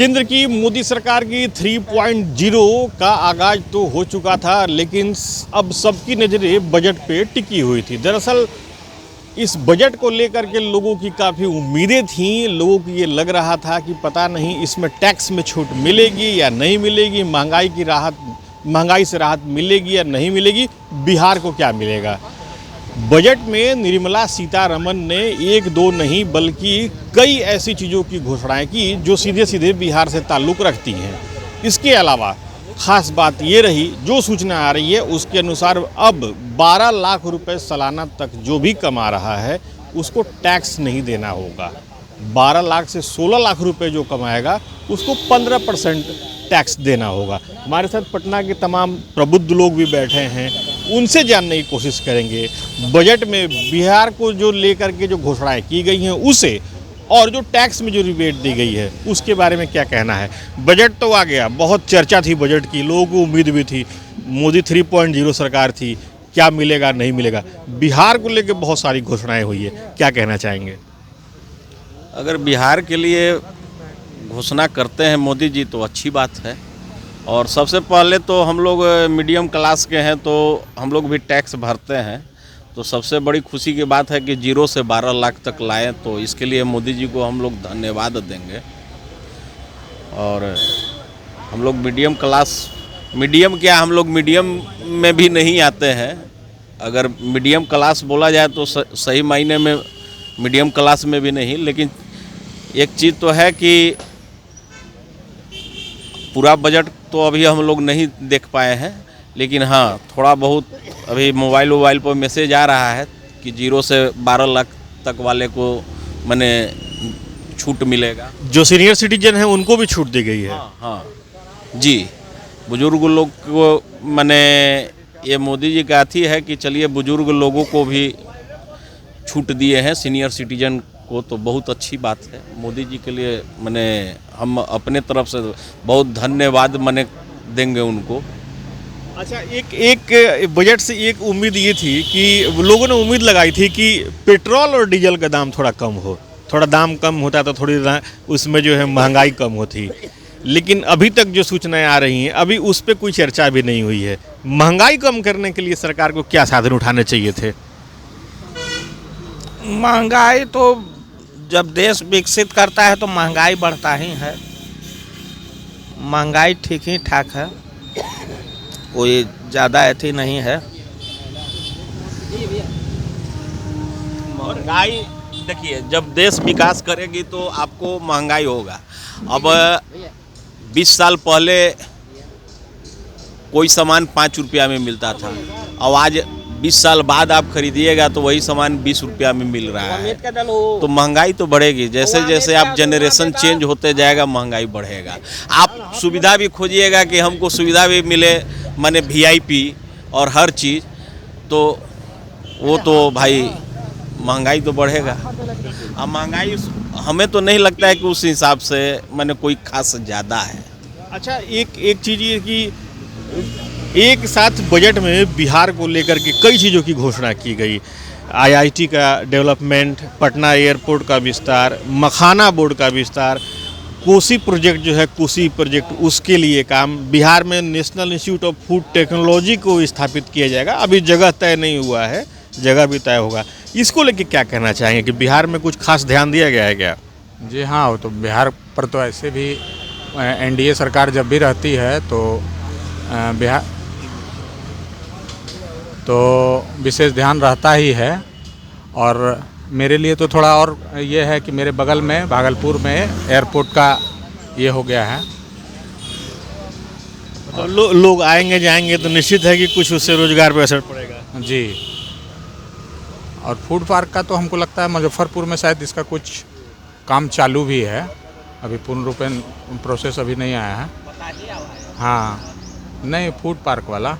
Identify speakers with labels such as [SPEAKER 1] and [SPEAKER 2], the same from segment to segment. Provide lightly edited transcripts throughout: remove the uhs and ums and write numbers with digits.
[SPEAKER 1] केंद्र की मोदी सरकार की 3.0 का आगाज तो हो चुका था, लेकिन अब सबकी नज़रें बजट पे टिकी हुई थी। दरअसल इस बजट को लेकर के लोगों की काफ़ी उम्मीदें थीं। लोगों को ये लग रहा था कि पता नहीं इसमें टैक्स में छूट मिलेगी या नहीं मिलेगी, महंगाई से राहत मिलेगी या नहीं मिलेगी, बिहार को क्या मिलेगा। बजट में निर्मला सीतारमण ने एक दो नहीं बल्कि कई ऐसी चीज़ों की घोषणाएं की जो सीधे सीधे बिहार से ताल्लुक़ रखती हैं। इसके अलावा खास बात ये रही, जो सूचना आ रही है उसके अनुसार अब 12 लाख रुपए सालाना तक जो भी कमा रहा है उसको टैक्स नहीं देना होगा। 12 लाख से 16 लाख रुपए जो कमाएगा उसको 15% टैक्स देना होगा। हमारे साथ पटना के तमाम प्रबुद्ध लोग भी बैठे हैं, उनसे जानने की कोशिश करेंगे बजट में बिहार को जो लेकर के जो घोषणाएं की गई हैं उसे, और जो टैक्स में जो रिबेट दी गई है उसके बारे में क्या कहना है। बजट तो आ गया, बहुत चर्चा थी बजट की, लोगों को उम्मीद भी थी, मोदी 3.0 सरकार थी, क्या मिलेगा नहीं मिलेगा। बिहार को लेकर बहुत सारी घोषणाएं हुई है, क्या कहना चाहेंगे।
[SPEAKER 2] अगर बिहार के लिए घोषणा करते हैं मोदी जी तो अच्छी बात है। और सबसे पहले तो हम लोग मीडियम क्लास के हैं तो हम लोग भी टैक्स भरते हैं, तो सबसे बड़ी खुशी की बात है कि 0 से 12 लाख तक लाएं, तो इसके लिए मोदी जी को हम लोग धन्यवाद देंगे। और हम लोग मीडियम क्लास, मीडियम क्या, हम लोग मीडियम में भी नहीं आते हैं। अगर मीडियम क्लास बोला जाए तो सही मायने में मीडियम क्लास में भी नहीं, लेकिन एक चीज़ तो है कि पूरा बजट तो अभी हम लोग नहीं देख पाए हैं, लेकिन हाँ थोड़ा बहुत अभी मोबाइल पर मैसेज आ रहा है कि 0 से 12 लाख तक वाले को माने छूट मिलेगा।
[SPEAKER 1] जो सीनियर सिटीजन हैं उनको भी छूट दी गई है।
[SPEAKER 2] हाँ जी, बुजुर्ग लोग को माने ये मोदी जी का अथी है कि चलिए बुजुर्ग लोगों को भी छूट दिए हैं, सीनियर सिटीजन को, तो बहुत अच्छी बात है। मोदी जी के लिए माने हम अपने तरफ से बहुत धन्यवाद माने देंगे उनको।
[SPEAKER 1] अच्छा, एक बजट से एक उम्मीद ये थी कि लोगों ने उम्मीद लगाई थी कि पेट्रोल और डीजल का दाम थोड़ा कम हो, थोड़ा दाम कम होता तो थोड़ी उसमें जो है महंगाई कम होती, लेकिन अभी तक जो सूचनाएं आ रही हैं अभी उस पर कोई चर्चा भी नहीं हुई है। महंगाई कम करने के लिए सरकार को क्या साधन उठाने चाहिए थे।
[SPEAKER 3] महंगाई तो जब देश विकसित करता है तो महंगाई बढ़ता ही है। महंगाई ठीक ही ठाक है, कोई ज़्यादा अथी नहीं है।
[SPEAKER 2] महंगाई देखिए, जब देश विकास करेगी तो आपको महंगाई होगा। अब 20 साल पहले कोई सामान 5 रुपया में मिलता था, अब आज 20 साल बाद आप खरीदिएगा तो वही सामान 20 रुपया में मिल रहा है। तो महंगाई तो बढ़ेगी, जैसे जैसे आप जनरेशन चेंज होते जाएगा महंगाई बढ़ेगा। आप सुविधा भी खोजिएगा कि हमको सुविधा भी मिले, माने VIP और हर चीज़, तो वो तो भाई महंगाई तो बढ़ेगा। अब महंगाई हमें तो नहीं लगता है कि उस हिसाब से माने कोई खास ज़्यादा है।
[SPEAKER 1] अच्छा, एक चीज़ ये कि एक साथ बजट में बिहार को लेकर के कई चीज़ों की घोषणा की गई। IIT का डेवलपमेंट, पटना एयरपोर्ट का विस्तार, मखाना बोर्ड का विस्तार, कोसी प्रोजेक्ट जो है कोसी प्रोजेक्ट उसके लिए काम, बिहार में national institute of food technology को स्थापित किया जाएगा। अभी जगह तय नहीं हुआ है, जगह भी तय होगा। इसको लेके क्या कहना चाहेंगे कि बिहार में कुछ खास ध्यान दिया गया है क्या।
[SPEAKER 4] जी हाँ, वो तो बिहार पर तो ऐसे भी NDA सरकार जब भी रहती है तो बिहार तो विशेष ध्यान रहता ही है। और मेरे लिए तो थोड़ा और ये है कि मेरे बगल में भागलपुर में एयरपोर्ट का ये हो गया है।
[SPEAKER 1] तो लोग आएंगे जाएंगे तो निश्चित है कि कुछ उससे रोजगार पर असर पड़ेगा।
[SPEAKER 4] जी, और फूड पार्क का तो हमको लगता है मुजफ्फरपुर में शायद इसका कुछ काम चालू भी है, अभी पूर्ण रूप में प्रोसेस अभी नहीं आया है। हाँ, नहीं फूड पार्क वाला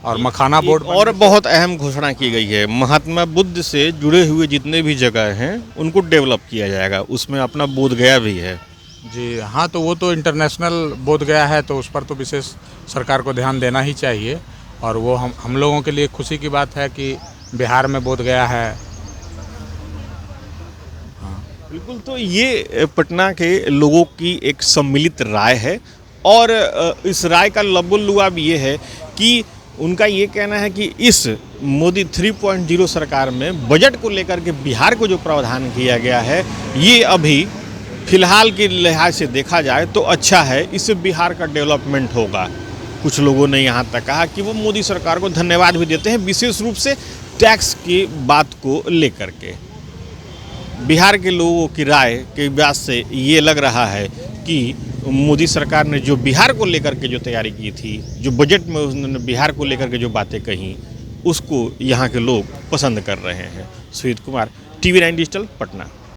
[SPEAKER 4] और मखाना बोर्ड।
[SPEAKER 1] और बहुत अहम घोषणा की गई है, महात्मा बुद्ध से जुड़े हुए जितने भी जगह हैं उनको डेवलप किया जाएगा, उसमें अपना बोधगया भी है।
[SPEAKER 4] जी हाँ, तो वो तो इंटरनेशनल बोधगया है, तो उस पर तो विशेष सरकार को ध्यान देना ही चाहिए। और वो हम लोगों के लिए खुशी की बात है कि बिहार में बोधगया है। हाँ।
[SPEAKER 1] बिल्कुल, तो ये पटना के लोगों की एक सम्मिलित राय है और इस राय का लबो-लुआब ये है कि उनका ये कहना है कि इस मोदी 3.0 सरकार में बजट को लेकर के बिहार को जो प्रावधान किया गया है, ये अभी फिलहाल के लिहाज से देखा जाए तो अच्छा है, इससे बिहार का डेवलपमेंट होगा। कुछ लोगों ने यहाँ तक कहा कि वो मोदी सरकार को धन्यवाद भी देते हैं, विशेष रूप से टैक्स की बात को लेकर के। बिहार के लोगों की राय के बात से ये लग रहा है कि मोदी सरकार ने जो बिहार को लेकर के जो तैयारी की थी, जो बजट में उन्होंने बिहार को लेकर के जो बातें कही, उसको यहाँ के लोग पसंद कर रहे हैं। Sujeet Kumar, TV9 digital, Patna.